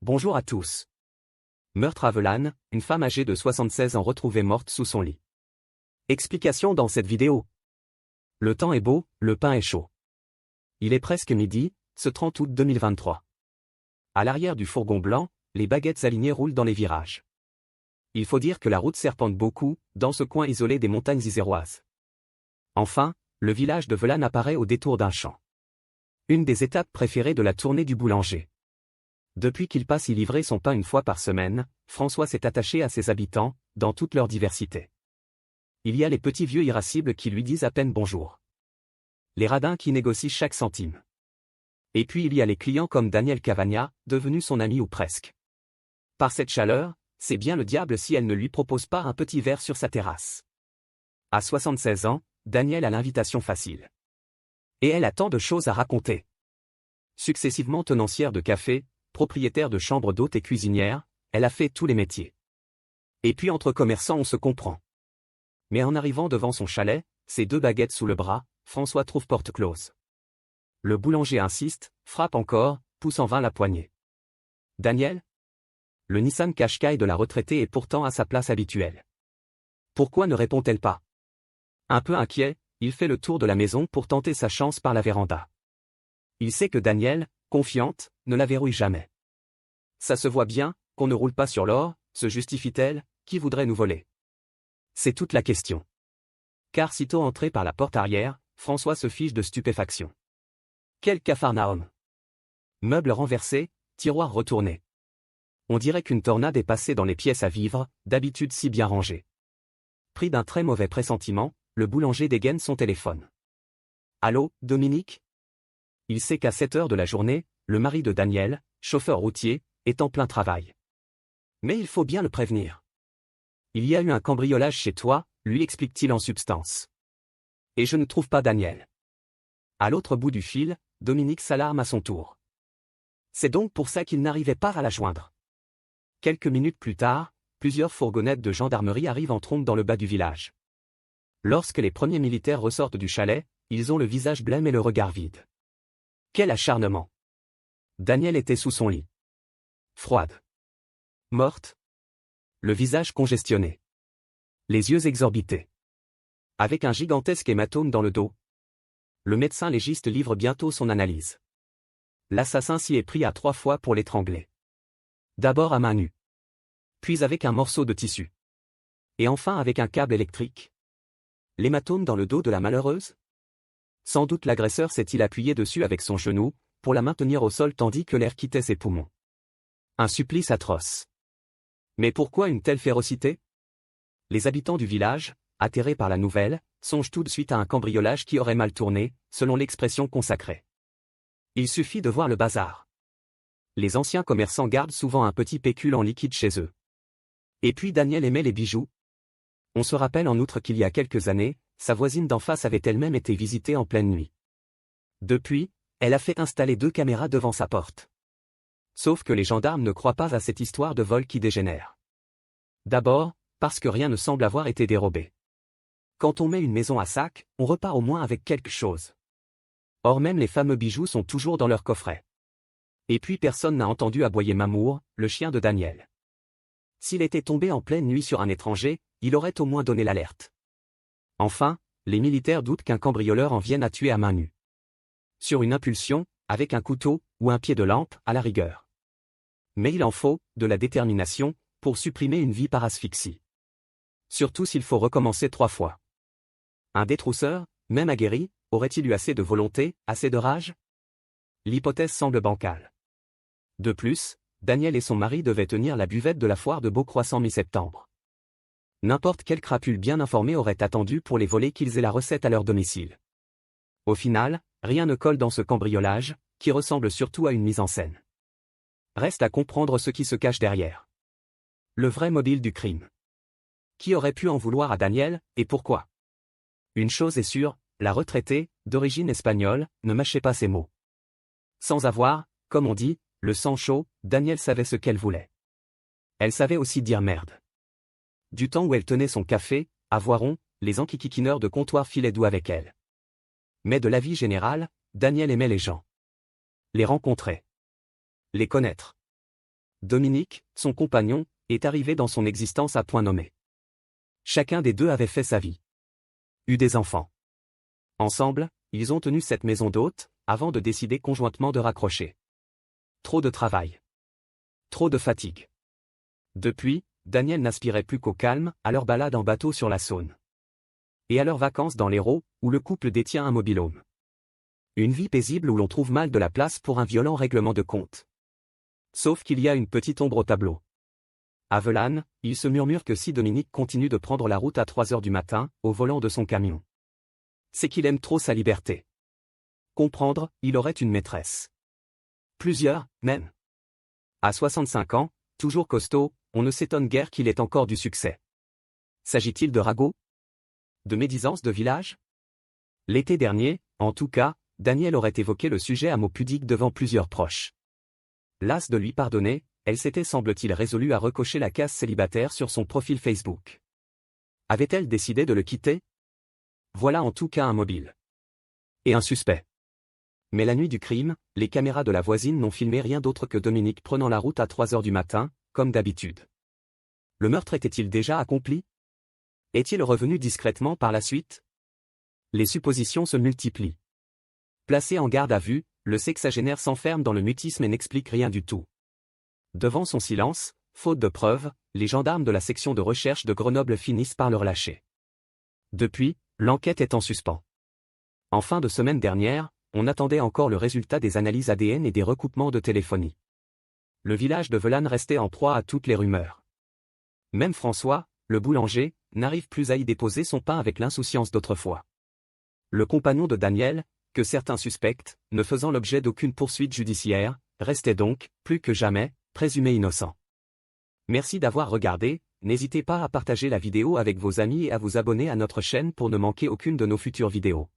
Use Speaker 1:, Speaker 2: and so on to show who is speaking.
Speaker 1: Bonjour à tous. Meurtre à Velannes, une femme âgée de 76 ans retrouvée morte sous son lit. Explication dans cette vidéo. Le temps est beau, le pain est chaud. Il est presque midi, ce 30 août 2023. À l'arrière du fourgon blanc, les baguettes alignées roulent dans les virages. Il faut dire que la route serpente beaucoup, dans ce coin isolé des montagnes iséroises. Enfin, le village de Velannes apparaît au détour d'un champ. Une des étapes préférées de la tournée du boulanger. Depuis qu'il passe y livrer son pain une fois par semaine, François s'est attaché à ses habitants, dans toute leur diversité. Il y a les petits vieux irascibles qui lui disent à peine bonjour. Les radins qui négocient chaque centime. Et puis il y a les clients comme Daniel Cavagna, devenu son ami ou presque. Par cette chaleur, c'est bien le diable si elle ne lui propose pas un petit verre sur sa terrasse. À 76 ans, Daniel a l'invitation facile. Et elle a tant de choses à raconter. Successivement tenancière de café, propriétaire de chambre d'hôte et cuisinière, elle a fait tous les métiers. Et puis entre commerçants on se comprend. Mais en arrivant devant son chalet, ses deux baguettes sous le bras, François trouve porte close. Le boulanger insiste, frappe encore, pousse en vain la poignée. Daniel ? Le Nissan Qashqai de la retraitée est pourtant à sa place habituelle. Pourquoi ne répond-elle pas ? Un peu inquiet, il fait le tour de la maison pour tenter sa chance par la véranda. Il sait que Daniel, confiante, ne la verrouille jamais. Ça se voit bien, qu'on ne roule pas sur l'or, se justifie-t-elle, qui voudrait nous voler ? C'est toute la question. Car sitôt entré par la porte arrière, François se fiche de stupéfaction. Quel capharnaüm ! Meubles renversés, tiroirs retournés. On dirait qu'une tornade est passée dans les pièces à vivre, d'habitude si bien rangées. Pris d'un très mauvais pressentiment, le boulanger dégaine son téléphone. Allô, Dominique ? Il sait qu'à 7 heures de la journée, le mari de Daniel, chauffeur routier, est en plein travail. Mais il faut bien le prévenir. Il y a eu un cambriolage chez toi, lui explique-t-il en substance. Et je ne trouve pas Daniel. À l'autre bout du fil, Dominique s'alarme à son tour. C'est donc pour ça qu'il n'arrivait pas à la joindre. Quelques minutes plus tard, plusieurs fourgonnettes de gendarmerie arrivent en trombe dans le bas du village. Lorsque les premiers militaires ressortent du chalet, ils ont le visage blême et le regard vide. Quel acharnement ! Daniel était sous son lit. Froide. Morte. Le visage congestionné. Les yeux exorbités. Avec un gigantesque hématome dans le dos. Le médecin légiste livre bientôt son analyse. L'assassin s'y est pris à 3 fois pour l'étrangler. D'abord à main nue. Puis avec un morceau de tissu. Et enfin avec un câble électrique. L'hématome dans le dos de la malheureuse ? Sans doute l'agresseur s'est-il appuyé dessus avec son genou, pour la maintenir au sol tandis que l'air quittait ses poumons. Un supplice atroce. Mais pourquoi une telle férocité ? Les habitants du village, atterrés par la nouvelle, songent tout de suite à un cambriolage qui aurait mal tourné, selon l'expression consacrée. Il suffit de voir le bazar. Les anciens commerçants gardent souvent un petit pécule en liquide chez eux. Et puis Daniel aimait les bijoux. On se rappelle en outre qu'il y a quelques années, sa voisine d'en face avait elle-même été visitée en pleine nuit. Depuis, elle a fait installer 2 caméras devant sa porte. Sauf que les gendarmes ne croient pas à cette histoire de vol qui dégénère. D'abord, parce que rien ne semble avoir été dérobé. Quand on met une maison à sac, on repart au moins avec quelque chose. Or même les fameux bijoux sont toujours dans leur coffret. Et puis personne n'a entendu aboyer Mamour, le chien de Daniel. S'il était tombé en pleine nuit sur un étranger, il aurait au moins donné l'alerte. Enfin, les militaires doutent qu'un cambrioleur en vienne à tuer à main nue. Sur une impulsion, avec un couteau, ou un pied de lampe, à la rigueur. Mais il en faut, de la détermination, pour supprimer une vie par asphyxie. Surtout s'il faut recommencer 3 fois. Un détrousseur, même aguerri, aurait-il eu assez de volonté, assez de rage ? L'hypothèse semble bancale. De plus, Daniel et son mari devaient tenir la buvette de la foire de Beaucroissant mi-septembre. N'importe quel crapule bien informé aurait attendu pour les voler qu'ils aient la recette à leur domicile. Au final, rien ne colle dans ce cambriolage, qui ressemble surtout à une mise en scène. Reste à comprendre ce qui se cache derrière. Le vrai mobile du crime. Qui aurait pu en vouloir à Daniel, et pourquoi ? Une chose est sûre, la retraitée, d'origine espagnole, ne mâchait pas ses mots. Sans avoir, comme on dit, le sang chaud, Daniel savait ce qu'elle voulait. Elle savait aussi dire merde. Du temps où elle tenait son café, à Voiron, les enquiquiquineurs de comptoir filaient doux avec elle. Mais de l'avis général, Daniel aimait les gens. Les rencontrer. Les connaître. Dominique, son compagnon, est arrivé dans son existence à point nommé. Chacun des deux avait fait sa vie. Eu des enfants. Ensemble, ils ont tenu cette maison d'hôte, avant de décider conjointement de raccrocher. Trop de travail. Trop de fatigue. Depuis, Daniel n'aspirait plus qu'au calme, à leur balade en bateau sur la Saône. Et à leurs vacances dans l'Hérault, où le couple détient un mobil-home. Une vie paisible où l'on trouve mal de la place pour un violent règlement de compte. Sauf qu'il y a une petite ombre au tableau. À Velannes, il se murmure que si Dominique continue de prendre la route à 3 heures du matin, au volant de son camion, c'est qu'il aime trop sa liberté. Comprendre, il aurait une maîtresse. Plusieurs, même. À 65 ans, toujours costaud, on ne s'étonne guère qu'il ait encore du succès. S'agit-il de ragots? De médisance de village? L'été dernier, en tout cas, Daniel aurait évoqué le sujet à mots pudiques devant plusieurs proches. Las de lui pardonner, elle s'était semble-t-il résolue à recocher la case célibataire sur son profil Facebook. Avait-elle décidé de le quitter? Voilà en tout cas un mobile. Et un suspect. Mais la nuit du crime, les caméras de la voisine n'ont filmé rien d'autre que Dominique prenant la route à 3 heures du matin, comme d'habitude. Le meurtre était-il déjà accompli? Est-il revenu discrètement par la suite? Les suppositions se multiplient. Placé en garde à vue, le sexagénaire s'enferme dans le mutisme et n'explique rien du tout. Devant son silence, faute de preuves, les gendarmes de la section de recherche de Grenoble finissent par le relâcher. Depuis, l'enquête est en suspens. En fin de semaine dernière, on attendait encore le résultat des analyses ADN et des recoupements de téléphonie. Le village de Velannes restait en proie à toutes les rumeurs. Même François, le boulanger, n'arrive plus à y déposer son pain avec l'insouciance d'autrefois. Le compagnon de Daniel, que certains suspectent, ne faisant l'objet d'aucune poursuite judiciaire, restait donc, plus que jamais, présumé innocent. Merci d'avoir regardé, n'hésitez pas à partager la vidéo avec vos amis et à vous abonner à notre chaîne pour ne manquer aucune de nos futures vidéos.